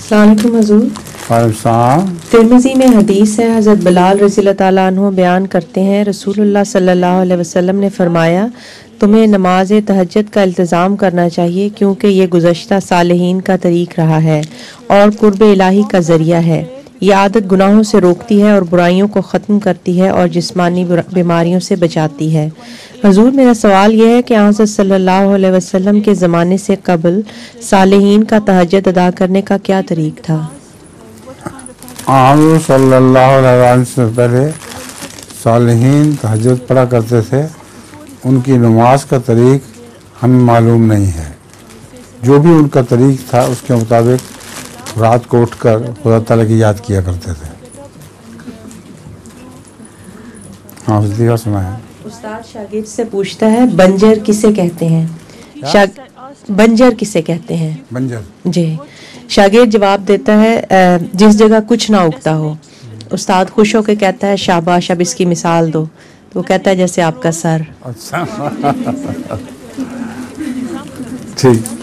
السلام علیکم حضور. ترمذی میں حدیث ہے، حضرت بلال رضی اللہ تعالیٰ عنہ بیان کرتے ہیں رسول اللہ صلی اللہ علیہ وسلم نے فرمایا تمہیں نماز تہجد کا التزام کرنا چاہیے کیونکہ یہ گزشتہ صالحین کا طریق رہا ہے اور قرب الہی کا ذریعہ ہے. یہ عادت گناہوں سے روکتی ہے اور برائیوں کو ختم کرتی ہے اور جسمانی بیماریوں سے بچاتی ہے. حضور میرا سوال یہ ہے کہ حضرت صلی اللہ علیہ وسلم کے زمانے سے قبل صالحین کا تہجد ادا کرنے کا کیا طریق تھا؟ حضور صلی اللہ علیہ وسلم سے پہلے صالحین تہجد پڑھا کرتے تھے. ان کی نماز کا طریق ہمیں معلوم نہیں ہے. جو بھی ان کا طریق تھا اس کے مطابق رات کو اٹھ کر خدا تعالیٰ کی یاد کیا کرتے تھے. ہاں دیگر سنا ہے. استاد شاگرد سے پوچھتا ہے بنجر کسے کہتے ہیں؟ بنجر کسے کہتے ہیں؟ بنجر جی. شاگرد جواب دیتا ہے جس جگہ کچھ نہ اگتا ہو. استاد خوش ہو کے کہتا ہے شاباش، اب اس کی مثال دو. تو وہ کہتا ہے جیسے آپ کا سر. اچھا ٹھیک.